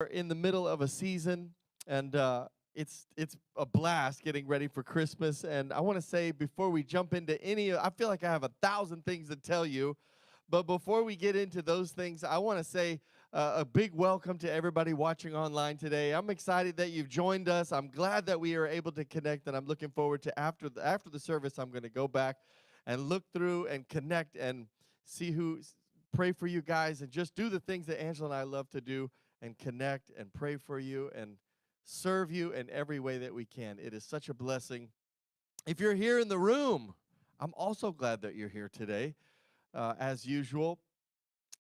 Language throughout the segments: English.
We're in the middle of a season, and it's a blast getting ready for Christmas. And I want to say before we jump into I feel like I have 1,000 things to tell you, but before we get into those things, I want to say a big welcome to everybody watching online today. I'm excited that you've joined us. I'm glad that we are able to connect, and I'm looking forward to after the service. I'm going to go back and look through and connect and see pray for you guys, and just do the things that Angela and I love to do, and connect and pray for you and serve you in every way that we can. It is such a blessing. If you're here in the room, I'm also glad that you're here today, as usual.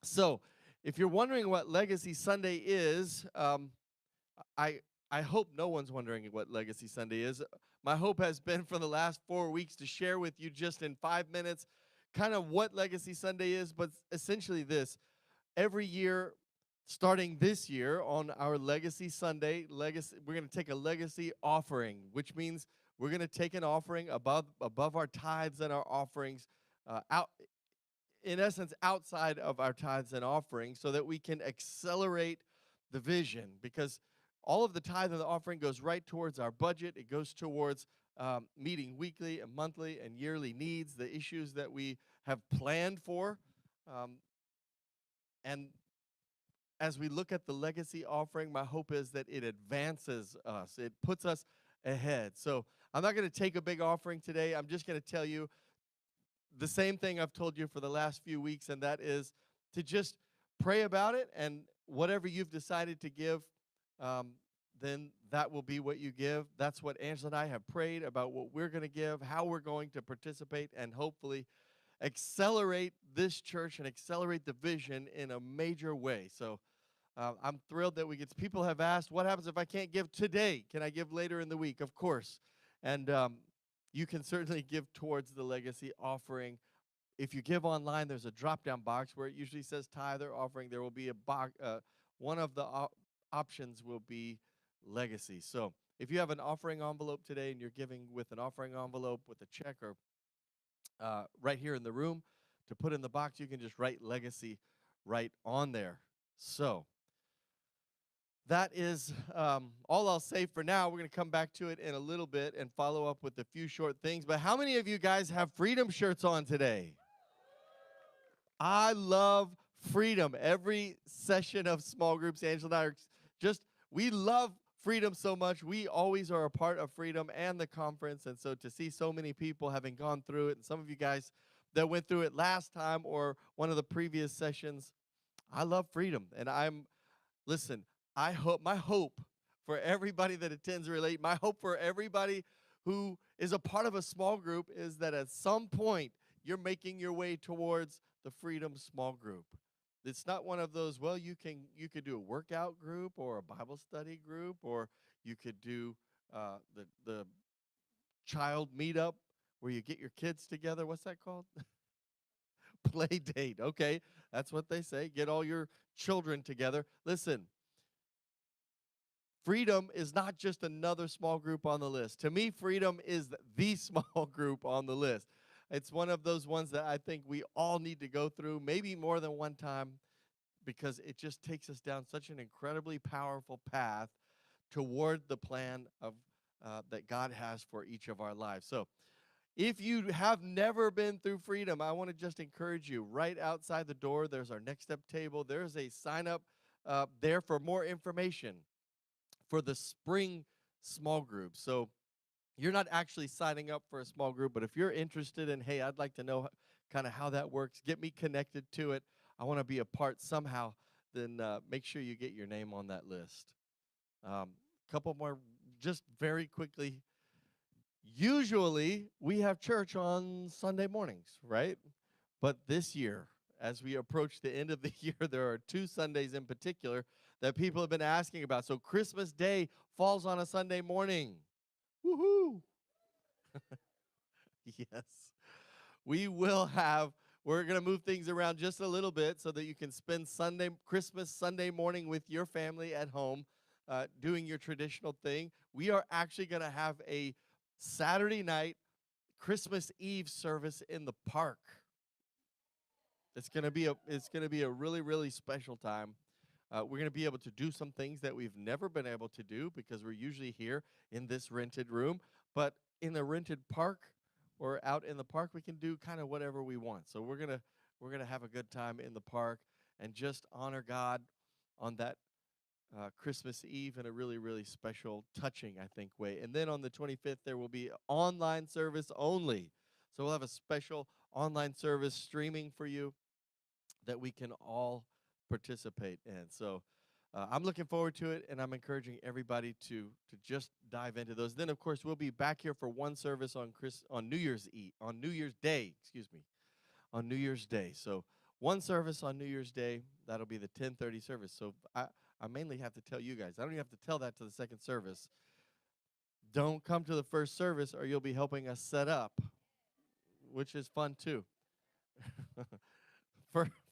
So, if you're wondering what Legacy Sunday is, I I hope no one's wondering what Legacy Sunday is. My hope has been for the last 4 weeks to share with you just in 5 minutes kind of what Legacy Sunday is, but essentially this. Every year, starting this year on our Legacy Sunday, we're going to take a legacy offering, which means we're going to take an offering above our tithes and our offerings, out in essence outside of our tithes and offerings, so that we can accelerate the vision, because all of the tithe and the offering goes right towards our budget. It goes towards meeting weekly and monthly and yearly needs, the issues that we have planned for. And as we look at the legacy offering, my hope is that it advances us. It puts us ahead. So I'm not going to take a big offering today. I'm just going to tell you the same thing I've told you for the last few weeks, and that is to just pray about it, and whatever you've decided to give, then that will be what you give. That's what Angela and I have prayed about, what we're going to give, how we're going to participate, and hopefully accelerate this church and accelerate the vision in a major way. So I'm thrilled that people have asked, what happens if I can't give today? Can I give later in the week? Of course. And you can certainly give towards the legacy offering. If you give online, there's a drop-down box where it usually says tithe or offering. There will be a box. One of the options will be legacy. So if you have an offering envelope today and you're giving with an offering envelope with a check, or right here in the room to put in the box, you can just write legacy right on there. So that is all I'll say for now. We're going to come back to it in a little bit and follow up with a few short things. But how many of you guys have freedom shirts on today? I love freedom. Every session of small groups, Angela and I we love freedom so much. We always are a part of freedom and the conference. And so to see so many people having gone through it, and some of you guys that went through it last time or one of the previous sessions, I love freedom. And listen, my hope for everybody that attends Relate, my hope for everybody who is a part of a small group, is that at some point you're making your way towards the Freedom Small Group. It's not one of those, well, you could do a workout group or a Bible study group, or you could do the child meetup where you get your kids together. What's that called? Play date. Okay, that's what they say. Get all your children together. Listen, freedom is not just another small group on the list. To me, freedom is the small group on the list. It's one of those ones that I think we all need to go through, maybe more than one time, because it just takes us down such an incredibly powerful path toward the plan of that God has for each of our lives. So if you have never been through freedom, I want to just encourage you. Right outside the door, there's our next step table. There's a sign up there for more information for the spring small group. So you're not actually signing up for a small group, but if you're interested in, hey, I'd like to know kind of how that works, get me connected to it, I want to be a part somehow, then make sure you get your name on that list. Couple more, just very quickly. Usually, we have church on Sunday mornings, right? But this year, as we approach the end of the year, there are 2 Sundays in particular that people have been asking about. So Christmas Day falls on a Sunday morning. Woohoo! Yes. We're going to move things around just a little bit so that you can spend Christmas Sunday morning with your family at home, doing your traditional thing. We are actually going to have a Saturday night Christmas Eve service in the park. It's going to be a really, really special time. We're going to be able to do some things that we've never been able to do because we're usually here in this rented room. But in the rented park or out in the park, we can do kind of whatever we want. So we're gonna have a good time in the park and just honor God on that Christmas Eve in a really, really special, touching, I think, way. And then on the 25th, there will be online service only. So we'll have a special online service streaming for you that we can all participate in. So I'm looking forward to it, and I'm encouraging everybody to just dive into those. Then, of course, we'll be back here for one service on New Year's Eve, on New Year's Day, on New Year's Day. So one service on New Year's Day, that'll be the 10:30 service. So I mainly have to tell you guys. I don't even have to tell that to the second service. Don't come to the first service, or you'll be helping us set up, which is fun too.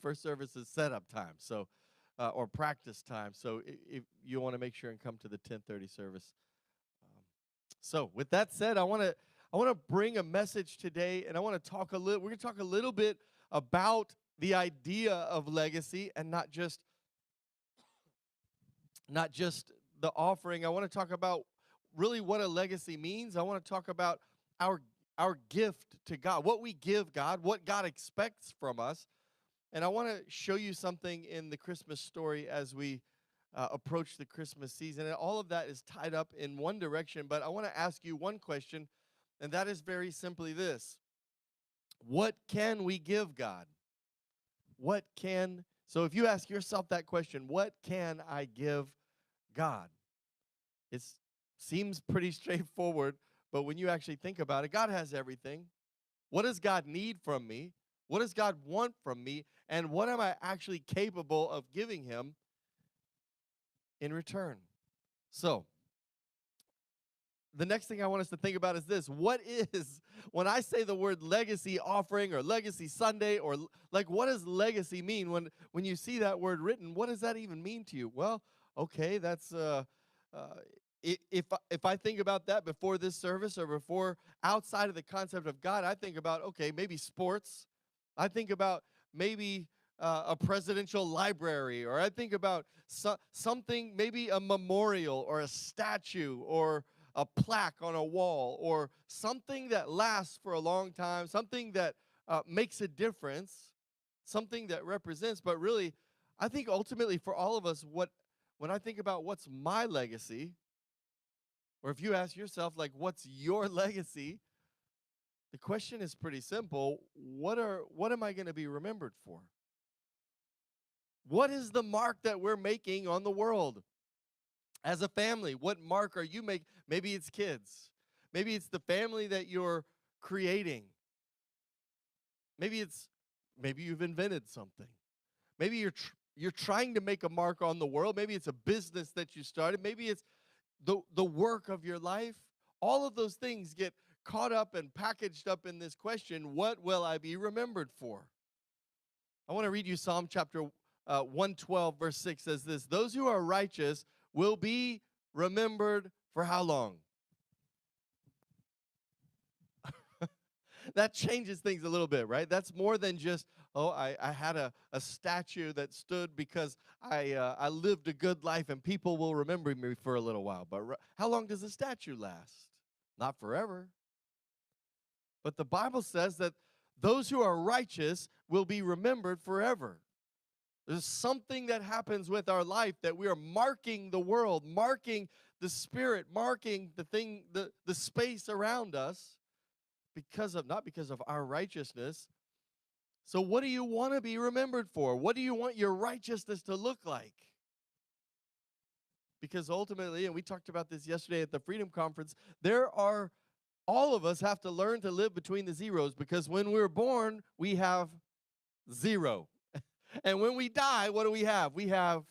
First service is setup time, so or practice time. So if you want to make sure and come to the 10:30 service. So with that said, I want to bring a message today, and I want to talk a little. We're going to talk a little bit about the idea of legacy, and not just the offering. I want to talk about really what a legacy means. I want to talk about our gift to God, what we give God, what God expects from us. And I want to show you something in the Christmas story as we approach the Christmas season. And all of that is tied up in one direction, but I want to ask you one question, and that is very simply this. What can we give God? So if you ask yourself that question, what can I give God? It seems pretty straightforward, but when you actually think about it, God has everything. What does God need from me? What does God want from me? And what am I actually capable of giving him in return? So, the next thing I want us to think about is this. When I say the word legacy offering or legacy Sunday, or like, what does legacy mean? When you see that word written, what does that even mean to you? Well, okay, that's if I think about that before this service or before outside of the concept of God, I think about, okay, maybe sports. I think about maybe a presidential library, or I think about something, maybe a memorial or a statue or a plaque on a wall, or something that lasts for a long time, something that makes a difference, something that represents. But really, I think ultimately for all of us, when I think about what's my legacy, or if you ask yourself, like, what's your legacy? The question is pretty simple. What am I going to be remembered for? What is the mark that we're making on the world? As a family, what mark are you making? Maybe it's kids. Maybe it's the family that you're creating. Maybe you've invented something. Maybe you're trying to make a mark on the world. Maybe it's a business that you started. Maybe it's the work of your life. All of those things get caught up and packaged up in this question, what will I be remembered for? I want to read you Psalm chapter 112, verse 6 says this: those who are righteous will be remembered for how long? That changes things a little bit, right? That's more than just, I had a statue that stood because I lived a good life and people will remember me for a little while. But how long does a statue last? Not forever. But the Bible says that those who are righteous will be remembered forever. There's something that happens with our life that we are marking the world, marking the spirit, marking the space around us not because of our righteousness. So what do you want to be remembered for? What do you want your righteousness to look like? Because ultimately, and we talked about this yesterday at the Freedom Conference, all of us have to learn to live between the zeros, because when we're born, we have zero. And when we die, what do we have?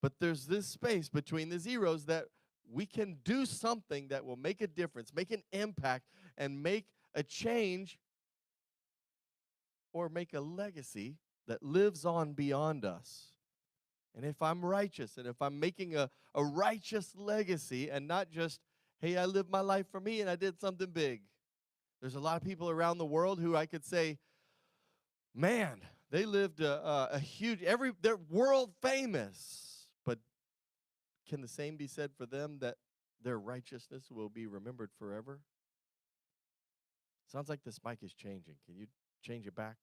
But there's this space between the zeros that we can do something that will make a difference, make an impact, and make a change, or make a legacy that lives on beyond us. And if I'm righteous, and if I'm making a righteous legacy, and not just, hey, I lived my life for me and I did something big. There's a lot of people around the world who I could say, man, They lived a huge, they're world famous. But can the same be said for them, that their righteousness will be remembered forever? Sounds like this mic is changing. Can you change it back?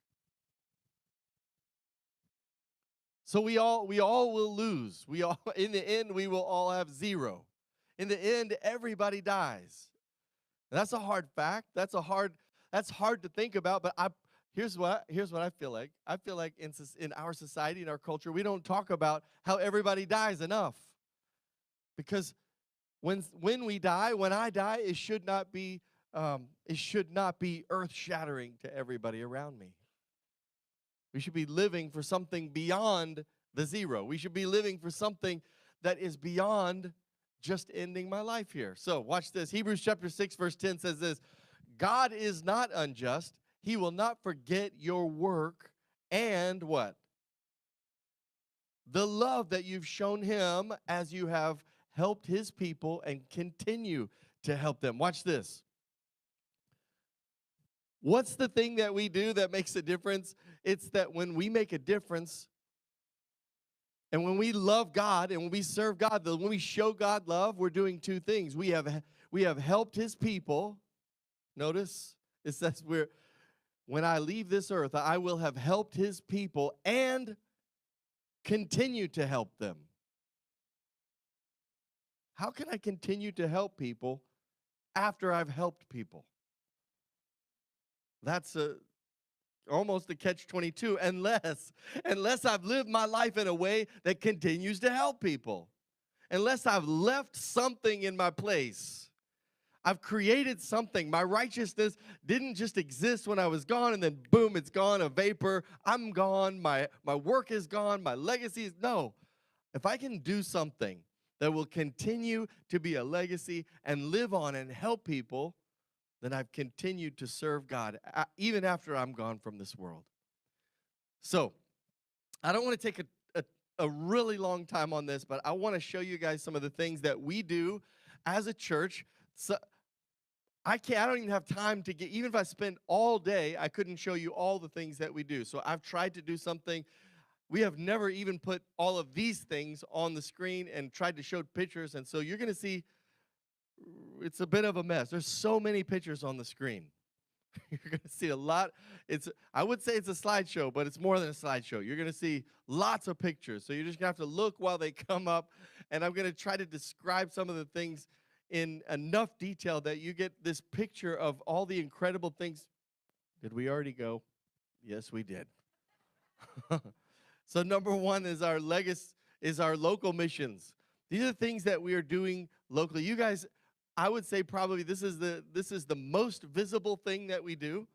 So we all will lose. We all, in the end, we will all have zero. In the end, everybody dies. And that's a hard fact. That's hard to think about. But here's what I feel like. I feel like in our society, in our culture, we don't talk about how everybody dies enough. Because when we die, when I die, it should not be earth-shattering to everybody around me. We should be living for something beyond the zero. We should be living for something that is beyond just ending my life here. So watch this. Hebrews chapter 6, verse 10 says this: God is not unjust. He will not forget your work and what? The love that you've shown him as you have helped his people and continue to help them. Watch this. What's the thing that we do that makes a difference? It's that when we make a difference and when we love God and when we serve God, when we show God love, we're doing two things. We have helped his people. Notice it says when I leave this earth, I will have helped his people and continue to help them. How can I continue to help people after I've helped people? That's almost a catch-22, unless I've lived my life in a way that continues to help people. Unless I've left something in my place. I've created something. My righteousness didn't just exist when I was gone and then boom, it's gone, a vapor. I'm gone. My work is gone. My legacy is, no. If I can do something that will continue to be a legacy and live on and help people, then I've continued to serve God even after I'm gone from this world. So I don't want to take a really long time on this, but I want to show you guys some of the things that we do as a church. So I don't even have time to even if I spent all day, I couldn't show you all the things that we do. So I've tried to do something. We have never even put all of these things on the screen and tried to show pictures. And so you're going to see it's a bit of a mess. There's so many pictures on the screen. You're going to see a lot. I would say it's a slideshow, but it's more than a slideshow. You're going to see lots of pictures. So you're just going to have to look while they come up. And I'm going to try to describe some of the things in enough detail that you get this picture of all the incredible things. Did we already go? Yes, we did. So number one is our local missions. These are the things that we are doing locally. You guys, I would say probably this is the most visible thing that we do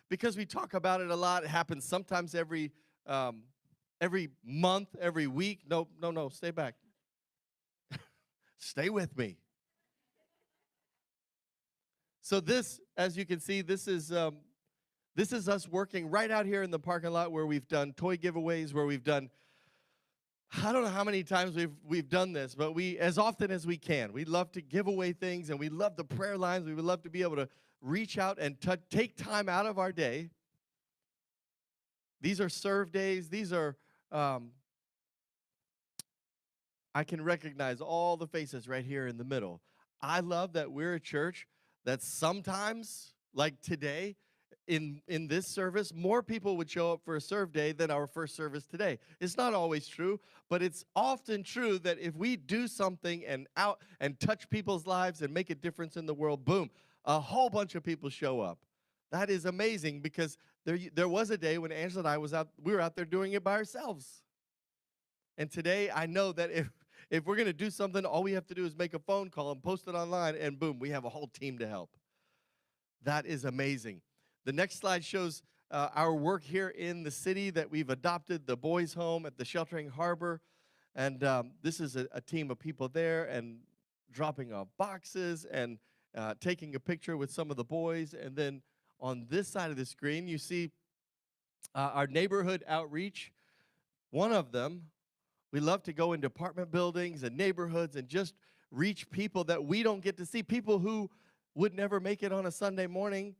because we talk about it a lot. It happens sometimes every month, every week. No, stay back. Stay with me. So this, as you can see, this is us working right out here in the parking lot where we've done toy giveaways, where we've done, I don't know how many times we've done this, but we, as often as we can, we love to give away things, and we love the prayer lines. We would love to be able to reach out and take time out of our day. These are serve days. These are, I can recognize all the faces right here in the middle. I love that we're a church that sometimes, like today, in this service, more people would show up for a serve day than our first service today. It's not always true, but it's often true that if we do something and touch people's lives and make a difference in the world, boom, a whole bunch of people show up. That is amazing because there was a day when Angela and I we were out there doing it by ourselves. And today I know that if we're going to do something, all we have to do is make a phone call and post it online, and boom, we have a whole team to help. That is amazing. The next slide shows our work here in the city that we've adopted the boys' home at the Sheltering Harbor. And this is a team of people there and dropping off boxes and taking a picture with some of the boys. And then on this side of the screen, you see our neighborhood outreach. One of them, we love to go into apartment buildings and neighborhoods and just reach people that we don't get to see, people who would never make it on a Sunday morning.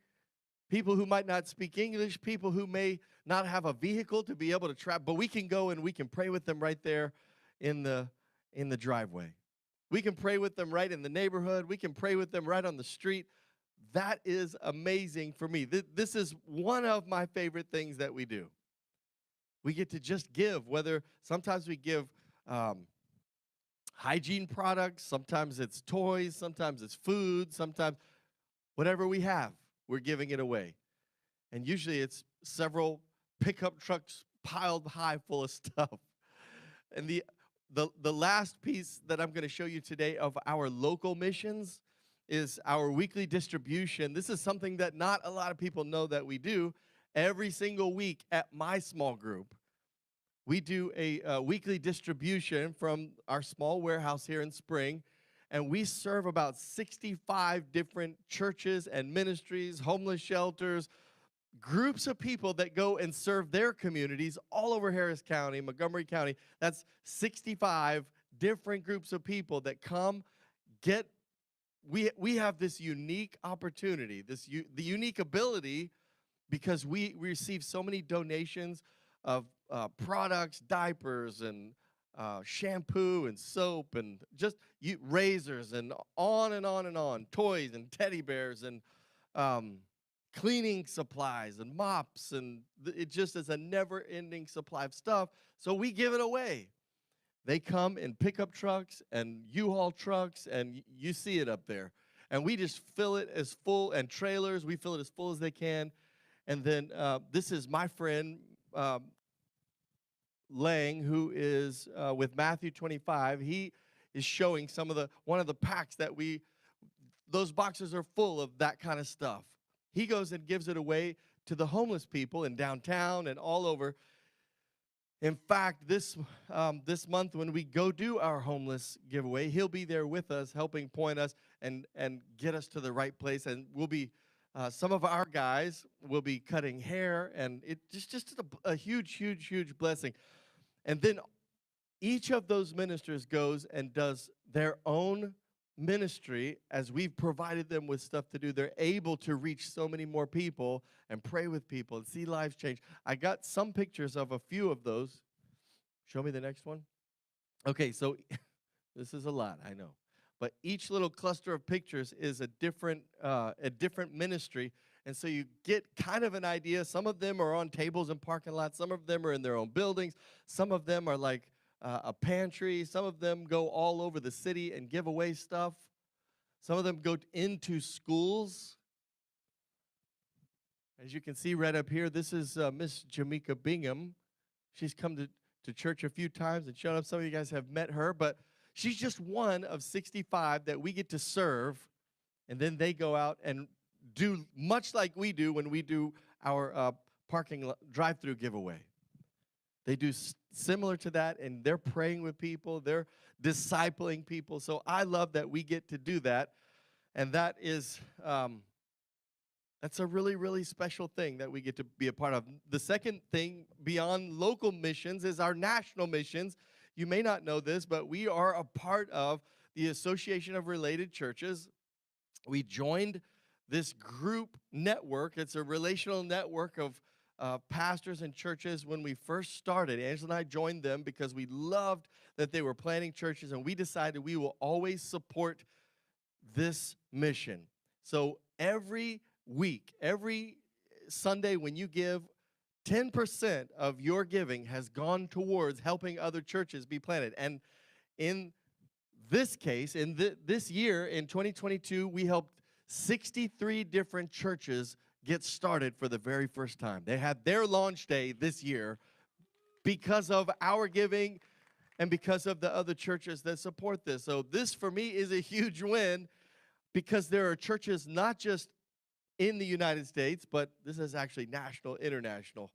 people who might not speak English, people who may not have a vehicle to be able to travel, but we can go and we can pray with them right there in the driveway. We can pray with them right in the neighborhood. We can pray with them right on the street. That is amazing for me. This is one of my favorite things that we do. We get to just give, whether sometimes we give hygiene products, sometimes it's toys, sometimes it's food, sometimes whatever we have, we're giving it away. And usually it's several pickup trucks piled high full of stuff. And the last piece that I'm going to show you today of our local missions is our weekly distribution. This is something that not a lot of people know that we do. Every single week at my small group, we do a weekly distribution from our small warehouse here in Spring, and we serve about 65 different churches and ministries, homeless shelters, groups of people that go and serve their communities all over Harris County, Montgomery County. That's 65 different groups of people that come get. We have this unique opportunity, the unique ability, because we receive so many donations of products, diapers, and shampoo and soap and just razors and on and on and on, toys and teddy bears and cleaning supplies and mops, and it just is a never-ending supply of stuff. So we give it away. They come in pickup trucks and U-Haul trucks, and you see it up there. And we just fill it as full, and trailers, we fill it as full as they can. And then this is my friend Lang, who is with Matthew 25. He is showing one of the packs that those boxes are full of that kind of stuff. He goes and gives it away to the homeless people in downtown and all over. In fact, this month when we go do our homeless giveaway, he'll be there with us, helping point us and get us to the right place. And we'll be some of our guys will be cutting hair, and it just a huge, huge, huge blessing. And then each of those ministers goes and does their own ministry. As we've provided them with stuff to do, they're able to reach so many more people and pray with people and see lives change. I got some pictures of a few of those. Show me the next one. Okay, so this is a lot, I know. But each little cluster of pictures is a different ministry. And so you get kind of an idea. Some of them are on tables in parking lots. Some of them are in their own buildings. Some of them are like a pantry. Some of them go all over the city and give away stuff. Some of them go into schools. As you can see right up here, this is Miss Jamaica Bingham. She's come to church a few times and shown up. Some of you guys have met her, but she's just one of 65 that we get to serve, and then they go out and do much like we do when we do our parking drive-through giveaway. They do similar to that, and they're praying with people. They're discipling people. So I love that we get to do that, and that is that's a really, really special thing that we get to be a part of. The second thing beyond local missions is our national missions. You may not know this, but we are a part of the Association of Related Churches. We joined this group network. It's a relational network of pastors and churches. When we first started, Angela and I joined them because we loved that they were planting churches, and we decided we will always support this mission. So every week, every Sunday when you give, 10% of your giving has gone towards helping other churches be planted. And in this case, in this year, in 2022, we helped 63 different churches get started for the very first time. They had their launch day this year because of our giving and because of the other churches that support this. So this, for me, is a huge win, because there are churches not just in the United States, but this is actually national, international,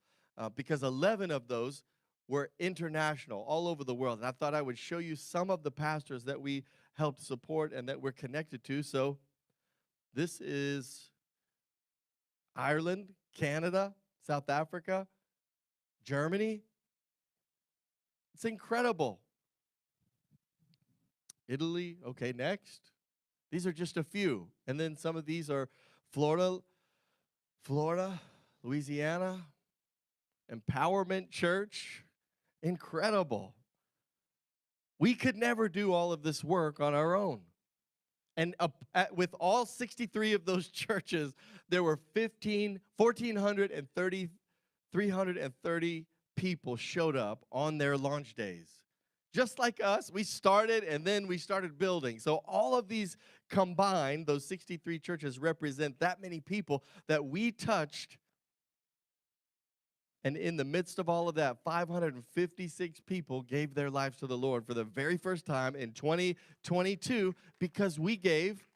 because 11 of those were international, all over the world. And I thought I would show you some of the pastors that we helped support and that we're connected to. So this is Ireland, Canada, South Africa, Germany. It's incredible. Italy, okay, next. These are just a few. And then some of these are Florida, Florida, Louisiana, Empowerment Church. Incredible. We could never do all of this work on our own. And with all 63 of those churches, there were 1,330 people showed up on their launch days. Just like us, we started and then we started building. So all of these combined, those 63 churches represent that many people that we touched. And in the midst of all of that, 556 people gave their lives to the Lord for the very first time in 2022 because we gave,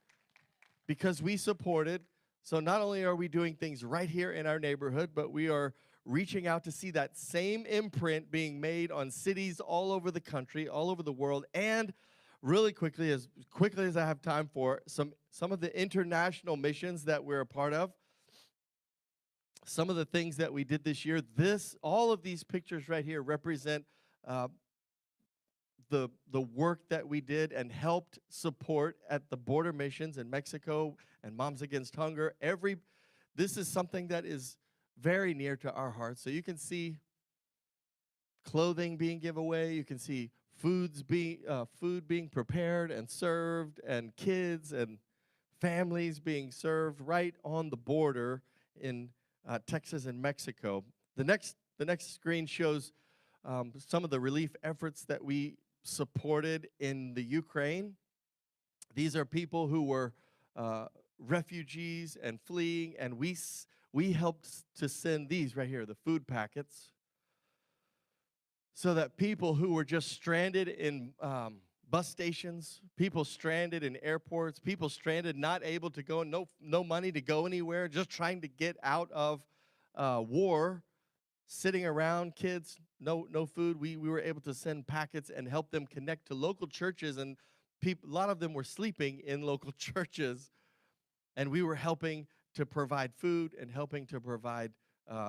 because we supported. So not only are we doing things right here in our neighborhood, but we are reaching out to see that same imprint being made on cities all over the country, all over the world, and really quickly as I have time for, some of the international missions that we're a part of. Some of the things that we did this year, all of these pictures right here represent the work that we did and helped support at the border missions in Mexico and Moms Against Hunger. This is something that is very near to our hearts. So you can see clothing being given away. You can see food being prepared and served, and kids and families being served right on the border in Texas and Mexico. The next screen shows some of the relief efforts that we supported in the Ukraine. These are people who were refugees and fleeing, and we helped to send these right here, the food packets, so that people who were just stranded in bus stations, people stranded in airports, people stranded not able to go, no money to go anywhere, just trying to get out of war, sitting around, kids, no food. We were able to send packets and help them connect to local churches, and a lot of them were sleeping in local churches, and we were helping to provide food and helping to provide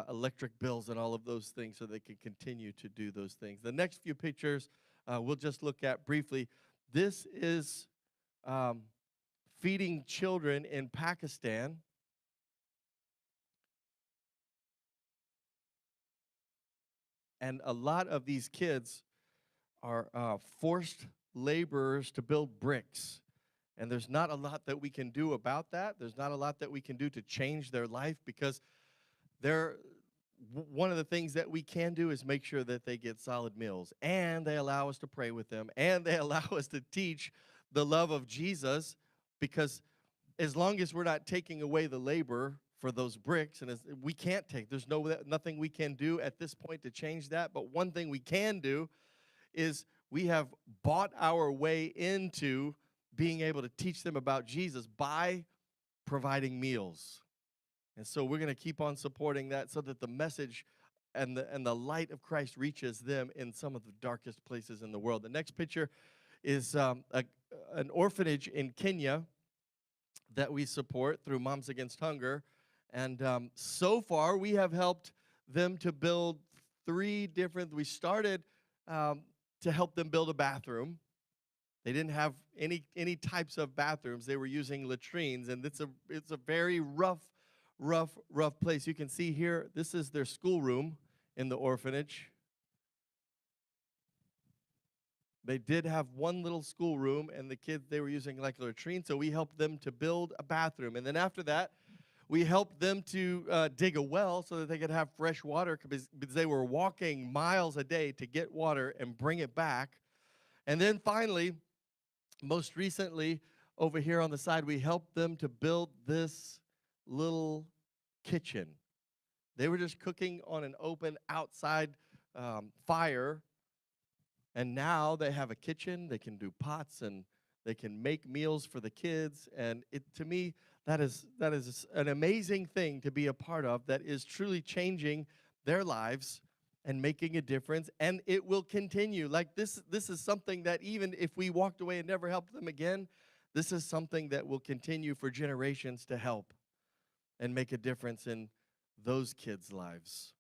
electric bills and all of those things so they could continue to do those things. The next few pictures we'll just look at briefly. This is feeding children in Pakistan. And a lot of these kids are forced laborers to build bricks. And there's not a lot that we can do about that. There's not a lot that we can do to change their life, because one of the things that we can do is make sure that they get solid meals, and they allow us to pray with them, and they allow us to teach the love of Jesus, because as long as we're not taking away the labor for those bricks, and we can't take, there's nothing we can do at this point to change that. But one thing we can do is we have bought our way into being able to teach them about Jesus by providing meals. And so we're going to keep on supporting that so that the message and the light of Christ reaches them in some of the darkest places in the world. The next picture is an orphanage in Kenya that we support through Moms Against Hunger. And so far, we have helped them to build we started to help them build a bathroom. They didn't have any types of bathrooms. They were using latrines, and it's a very rough place. You can see here, this is their schoolroom in the orphanage. They did have one little schoolroom, and the kids, they were using like a latrine, so we helped them to build a bathroom. And then after that, we helped them to dig a well so that they could have fresh water, because they were walking miles a day to get water and bring it back. And then finally, most recently, over here on the side, we helped them to build this little kitchen. They were just cooking on an open outside fire, and now they have a kitchen. They can do pots, and they can make meals for the kids. And to me, that is an amazing thing to be a part of, that is truly changing their lives and making a difference. And it will continue. Like this is something that even if we walked away and never helped them again, this is something that will continue for generations to help and make a difference in those kids' lives.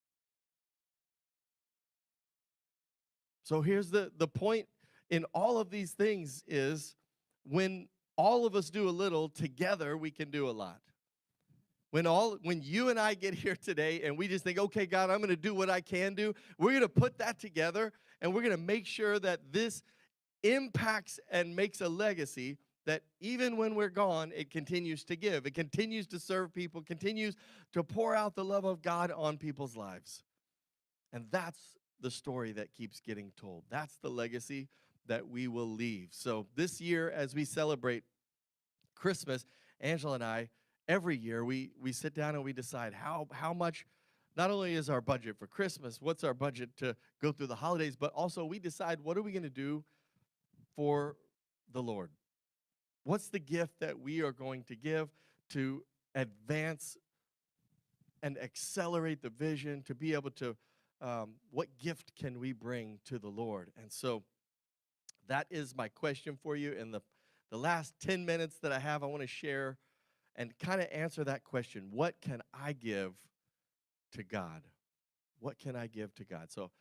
So here's the point in all of these things is, when all of us do a little, together we can do a lot. When you and I get here today and we just think, okay, God, I'm going to do what I can do, we're going to put that together and we're going to make sure that this impacts and makes a legacy that even when we're gone, it continues to give. It continues to serve people, continues to pour out the love of God on people's lives. And that's the story that keeps getting told. That's the legacy that we will leave. So this year, as we celebrate Christmas, Angela and I, every year we sit down and we decide how much, not only is our budget for Christmas, what's our budget to go through the holidays, but also we decide what are we going to do for the Lord. What's the gift that we are going to give to advance and accelerate the vision, to be able to, what gift can we bring to the Lord? And so that is my question for you. In the last 10 minutes that I have, I want to share and kind of answer that question. What can I give to God? What can I give to God? So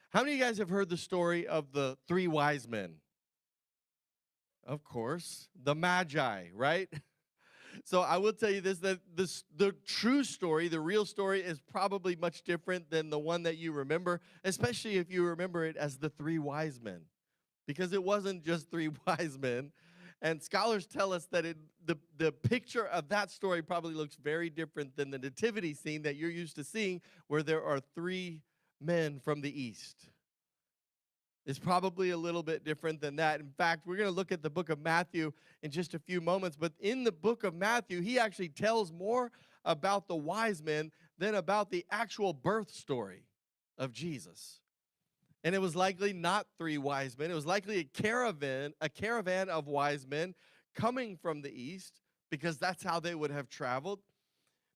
how many of you guys have heard the story of the three wise men? Of course, the Magi, right? So I will tell you this, that the true story, the real story, is probably much different than the one that you remember, especially if you remember it as the three wise men, because it wasn't just three wise men. And scholars tell us that the picture of that story probably looks very different than the nativity scene that you're used to seeing, where there are three men from the east. It's probably a little bit different than that. In fact, we're going to look at the book of Matthew in just a few moments. But in the book of Matthew, he actually tells more about the wise men than about the actual birth story of Jesus. And it was likely not three wise men. It was likely a caravan of wise men coming from the east, because that's how they would have traveled.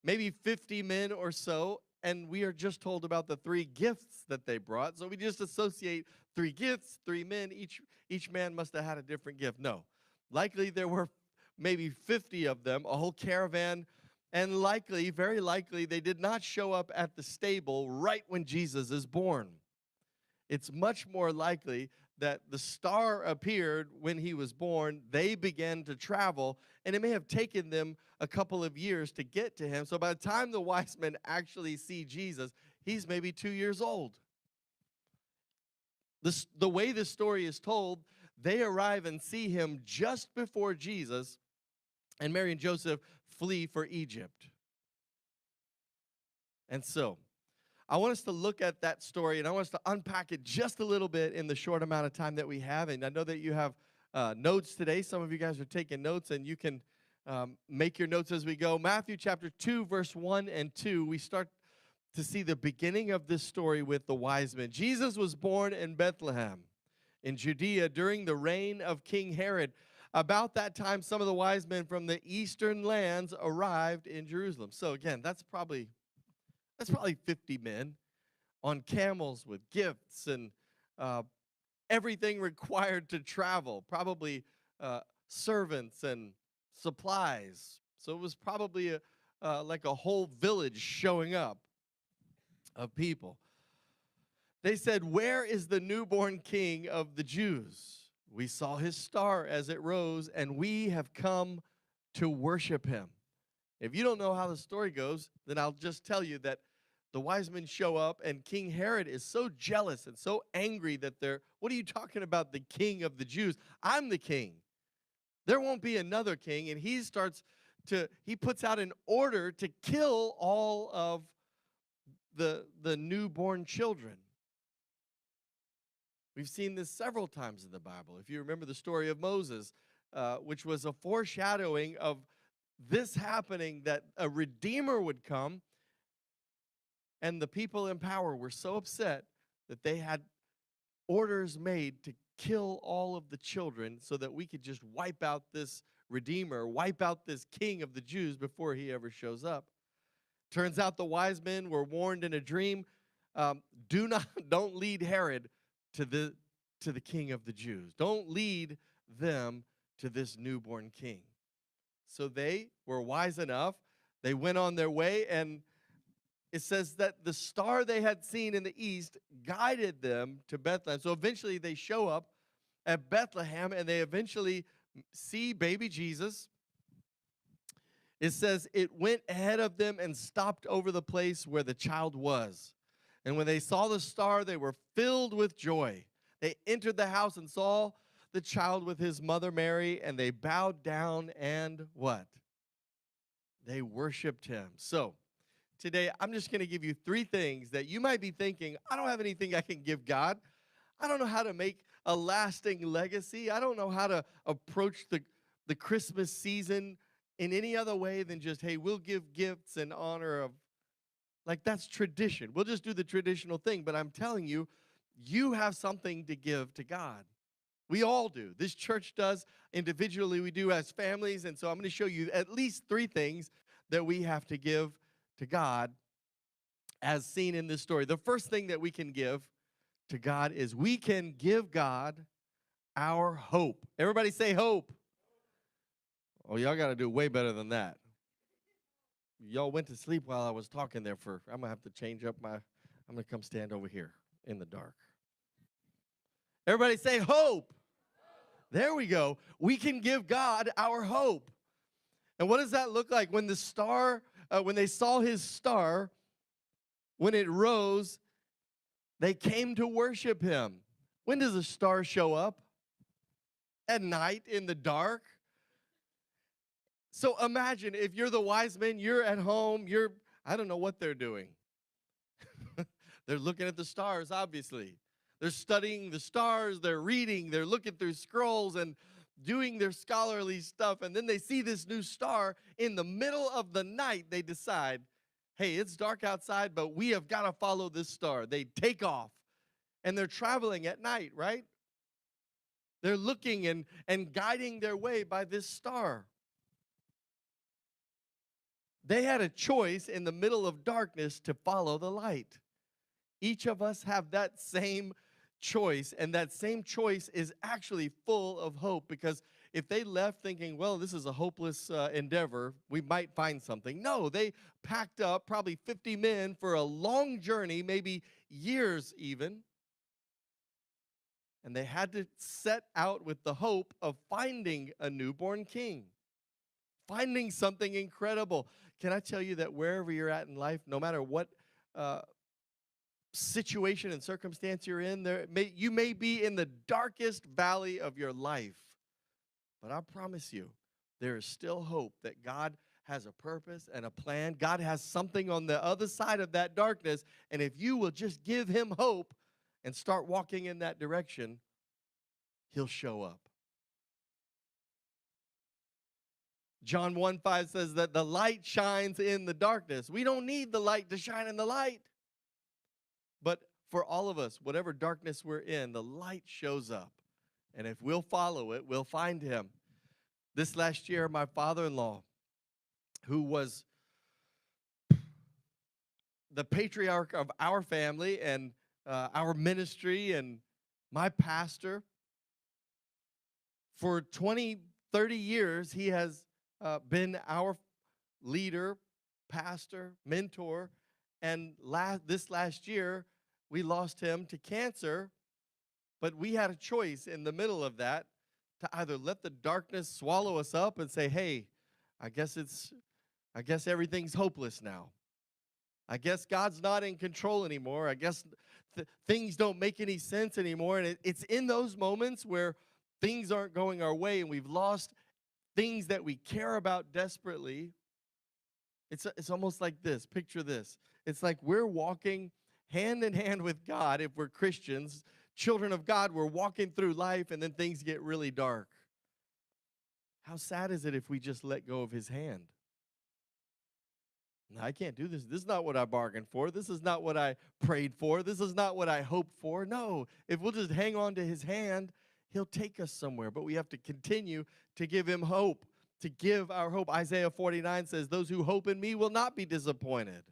Maybe 50 men or so. And we are just told about the three gifts that they brought. So we just associate three gifts, three men. Each man must have had a different gift. No. Likely there were maybe 50 of them, a whole caravan. And likely, very likely, they did not show up at the stable right when Jesus is born. It's much more likely that the star appeared when he was born. They began to travel, and it may have taken them a couple of years to get to him. So by the time the wise men actually see Jesus, he's maybe 2 years old. The way this story is told, they arrive and see him just before Jesus and Mary and Joseph flee for Egypt. And so I want us to look at that story, and I want us to unpack it just a little bit in the short amount of time that we have. And I know that you have notes today. Some of you guys are taking notes, and you can make your notes as we go. Matthew chapter 2, verse 1 and 2, we start to see the beginning of this story with the wise men. Jesus was born in Bethlehem in Judea during the reign of King Herod. About that time, some of the wise men from the eastern lands arrived in Jerusalem. So again, that's probably 50 men on camels with gifts and everything required to travel, probably servants and supplies. So it was probably like a whole village showing up of people. They said, "Where is the newborn king of the Jews? We saw his star as it rose, and we have come to worship him." If you don't know how the story goes, then I'll just tell you that the wise men show up, and King Herod is so jealous and so angry that what are you talking about, the king of the Jews? I'm the king. There won't be another king. And he puts out an order to kill all of the newborn children. We've seen this several times in the Bible. If you remember the story of Moses, which was a foreshadowing of this happening, that a redeemer would come. And the people in power were so upset that they had orders made to kill all of the children so that we could just wipe out this redeemer, wipe out this king of the Jews before he ever shows up. Turns out the wise men were warned in a dream, don't lead Herod to the king of the Jews. Don't lead them to this newborn king. So they were wise enough. They went on their way, and it says that the star they had seen in the east guided them to Bethlehem. So eventually they show up at Bethlehem, and they eventually see baby Jesus. It says it went ahead of them and stopped over the place where the child was. And when they saw the star, they were filled with joy. They entered the house and saw the child with his mother Mary, and they bowed down and what? They worshiped him. So today, I'm just going to give you 3 things that you might be thinking, I don't have anything I can give God. I don't know how to make a lasting legacy. I don't know how to approach the Christmas season in any other way than just, hey, we'll give gifts in honor of, like, that's tradition. We'll just do the traditional thing. But I'm telling you, you have something to give to God. We all do. This church does. Individually, we do as families. And so I'm going to show you at least 3 things that we have to give to God as seen in this story. The first thing that we can give to God is we can give God our hope. Everybody say hope. Oh, y'all got to do way better than that. Y'all went to sleep while I was talking there I'm going to have to change up I'm going to come stand over here in the dark. Everybody say hope. There we go. We can give God our hope. And what does that look like? When the star, when they saw his star, when it rose, they came to worship him. When does a star show up? At night in the dark. So imagine if you're the wise men, you're at home, I don't know what they're doing. They're looking at the stars, obviously. They're studying the stars, they're reading, they're looking through scrolls and doing their scholarly stuff. And then they see this new star in the middle of the night. They decide, hey, it's dark outside, but we have got to follow this star. They take off, and they're traveling at night, right? They're looking and guiding their way by this star. They had a choice in the middle of darkness to follow the light. Each of us have that same choice, and that same choice is actually full of hope, because if they left thinking, well, this is a hopeless endeavor, we might find something. No, they packed up probably 50 men for a long journey, maybe years even, and they had to set out with the hope of finding a newborn king, finding something incredible. Can I tell you that wherever you're at in life, no matter what situation and circumstance you're in, you may be in the darkest valley of your life, but I promise you, there is still hope that God has a purpose and a plan. God has something on the other side of that darkness, and if you will just give him hope and start walking in that direction, he'll show up. John 1:5 says that the light shines in the darkness. We don't need the light to shine in the light. But for all of us, whatever darkness we're in, the light shows up. And if we'll follow it, we'll find him. This last year, my father-in-law, who was the patriarch of our family and our ministry and my pastor, for 20, 30 years, he has been our leader, pastor, mentor. And this last year, we lost him to cancer, but we had a choice in the middle of that to either let the darkness swallow us up and say, hey, I guess everything's hopeless now. I guess God's not in control anymore. I guess things don't make any sense anymore. And it's in those moments where things aren't going our way and we've lost things that we care about desperately. It's almost like this. Picture this. It's like we're walking hand in hand with God if we're Christians, children of God. We're walking through life, and then things get really dark. How sad is it if we just let go of his hand? No, I can't do this. This is not what I bargained for. This is not what I prayed for. This is not what I hoped for. No, if we'll just hang on to his hand, he'll take us somewhere. But we have to continue to give him hope, to give our hope. Isaiah 49 says, those who hope in me will not be disappointed.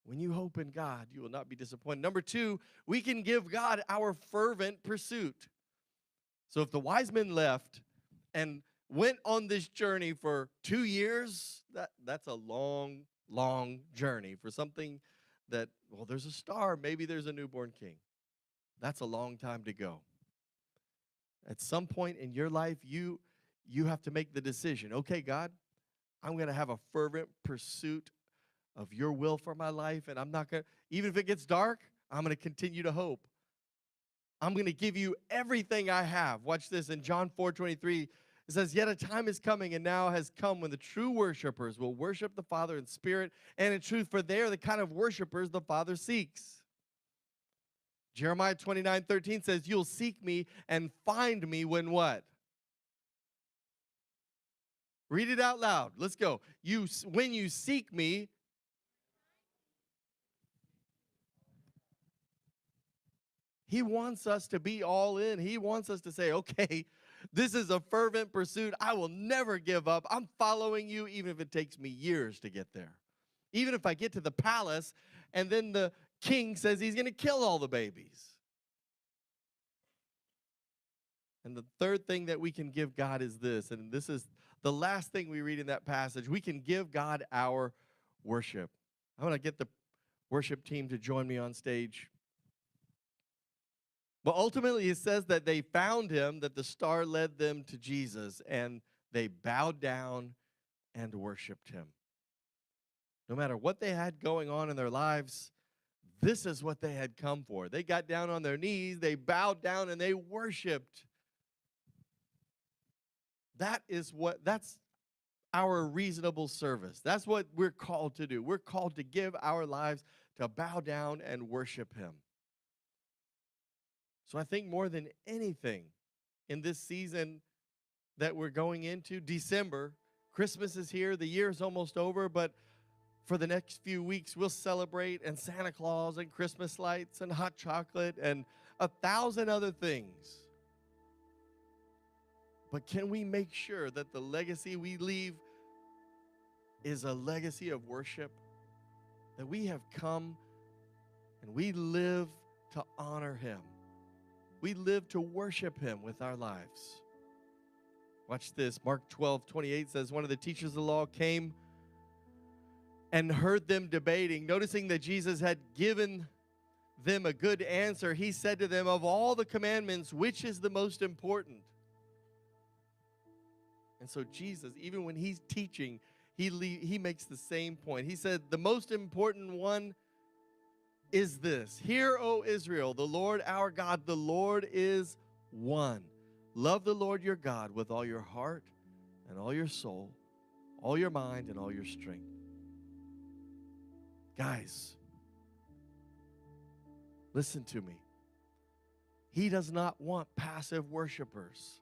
When you hope in God, you will not be disappointed. Number 2, we can give God our fervent pursuit. So if the wise men left and went on this journey for 2 years, that's a long, long journey for something that, well, there's a star, maybe there's a newborn king. That's a long time to go. At some point in your life, you have to make the decision, okay, God, I'm going to have a fervent pursuit of your will for my life. And I'm not going to, even if it gets dark, I'm going to continue to hope. I'm going to give you everything I have. Watch this in John 4:23. It says, yet a time is coming and now has come when the true worshipers will worship the Father in spirit and in truth, for they are the kind of worshipers the Father seeks. Jeremiah 29:13 says, you'll seek me and find me when what? Read it out loud. Let's go. When you seek me. He wants us to be all in. He wants us to say, okay, this is a fervent pursuit. I will never give up. I'm following you even if it takes me years to get there. Even if I get to the palace and then the king says he's going to kill all the babies. And the third thing that we can give God is this, and this is the last thing we read in that passage. We can give God our worship. I want to get the worship team to join me on stage. But ultimately, it says that they found him, that the star led them to Jesus, and they bowed down and worshiped him. No matter what they had going on in their lives, this is what they had come for. They got down on their knees, they bowed down, and they worshiped. That's our reasonable service. That's what we're called to do. We're called to give our lives to bow down and worship him. So I think more than anything in this season that we're going into, December, Christmas is here, the year is almost over, but for the next few weeks we'll celebrate, and Santa Claus and Christmas lights and hot chocolate and 1,000 other things. But can we make sure that the legacy we leave is a legacy of worship? That we have come and we live to honor him. We live to worship him with our lives. Watch this. Mark 12:28 says, one of the teachers of the law came and heard them debating. Noticing that Jesus had given them a good answer, he said to them, of all the commandments, which is the most important? And so Jesus, even when he's teaching, he makes the same point. He said, the most important one is this. Hear, O Israel, the Lord our God, the Lord is one. Love the Lord your God with all your heart and all your soul, all your mind and all your strength. Guys, listen to me. He does not want passive worshipers.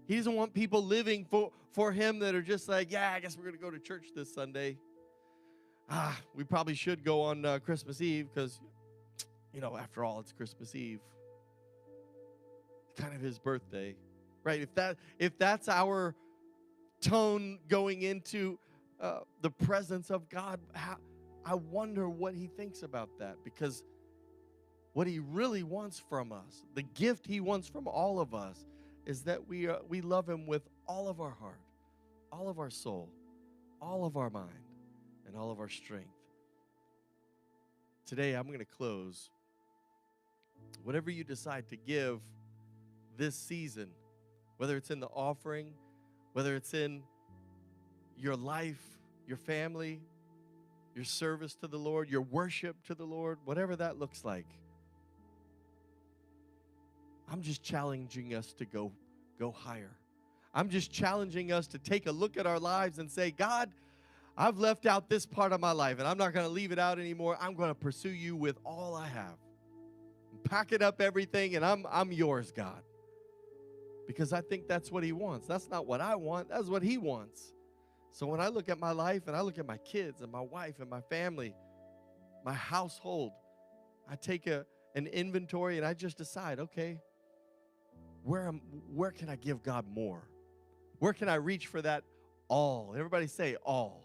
He doesn't want people living for him that are just like, yeah, I guess we're going to go to church this Sunday. We probably should go on Christmas Eve because, after all, it's Christmas Eve. It's kind of his birthday, right? If that's our tone going into the presence of God, I wonder what he thinks about that, because what he really wants from us, the gift he wants from all of us, is that we love him with all of our heart, all of our soul, all of our mind, and all of our strength. Today, I'm going to close. Whatever you decide to give this season, whether it's in the offering, whether it's in your life, your family, your service to the Lord, your worship to the Lord, whatever that looks like, I'm just challenging us to go higher. I'm just challenging us to take a look at our lives and say, God, I've left out this part of my life, and I'm not going to leave it out anymore. I'm going to pursue you with all I have. Pack it up, everything, and I'm yours, God. Because I think that's what he wants. That's not what I want. That's what he wants. So when I look at my life and I look at my kids and my wife and my family, my household, I take an inventory and I just decide, okay, where can I give God more? Where can I reach for that all? Everybody say all.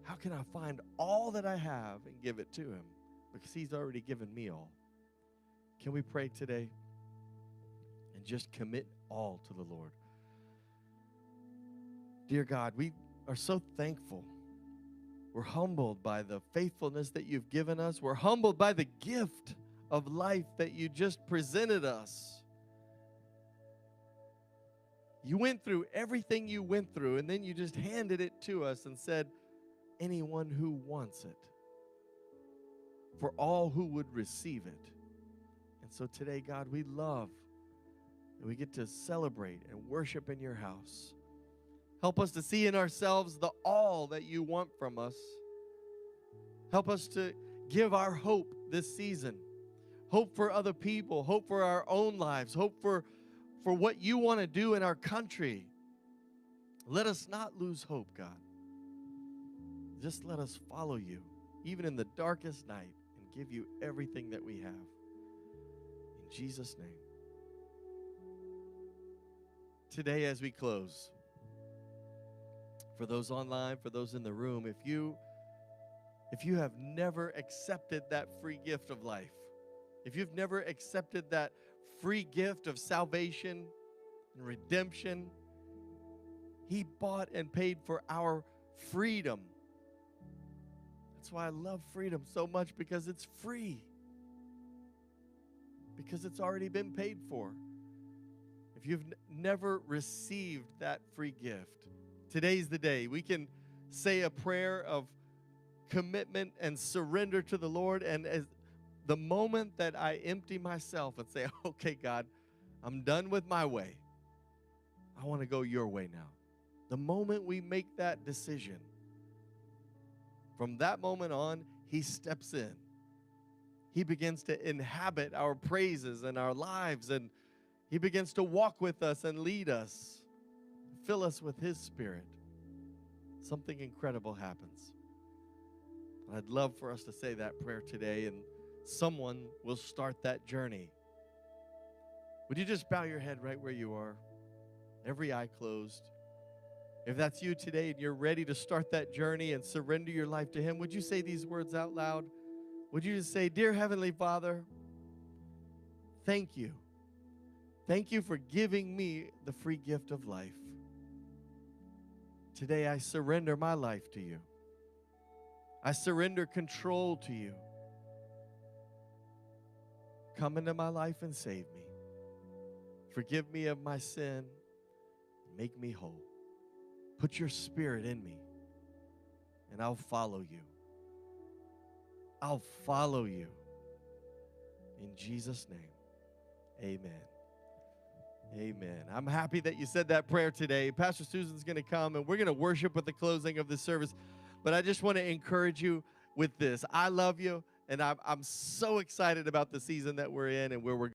How can I find all that I have and give it to him? Because he's already given me all. Can we pray today and just commit all to the Lord? Dear God, we are so thankful. We're humbled by the faithfulness that you've given us. We're humbled by the gift of life that you just presented us. You went through everything you went through, and then you just handed it to us and said, anyone who wants it, for all who would receive it. And so today, God, we love that we get to celebrate and worship in your house. Help us to see in ourselves the all that you want from us. Help us to give our hope this season. Hope for other people, hope for our own lives, hope for what you want to do in our country. Let us not lose hope, God. Just let us follow you, even in the darkest night, and give you everything that we have. In Jesus' name. Today, as we close, for those online, for those in the room, if you have never accepted that free gift of life, if you've never accepted that free gift of salvation and redemption, he bought and paid for our freedom. That's why I love freedom so much, because it's free, because it's already been paid for. If you've never received that free gift, today's the day. We can say a prayer of commitment and surrender to the Lord, and as the moment that I empty myself and say, okay, God, I'm done with my way. I want to go your way now. The moment we make that decision, from that moment on, he steps in. He begins to inhabit our praises and our lives, and he begins to walk with us and lead us, fill us with his spirit. Something incredible happens. I'd love for us to say that prayer today, and someone will start that journey. Would you just bow your head right where you are, every eye closed? If that's you today and you're ready to start that journey and surrender your life to him, would you say these words out loud? Would you just say, Dear Heavenly Father, thank you. Thank you for giving me the free gift of life. Today I surrender my life to you. I surrender control to you. Come into my life and save me. Forgive me of my sin. Make me whole. Put your spirit in me, and I'll follow you. I'll follow you. In Jesus' name, amen. Amen. I'm happy that you said that prayer today. Pastor Susan's going to come, and we're going to worship with the closing of this service. But I just want to encourage you with this. I love you, and I'm so excited about the season that we're in and where we're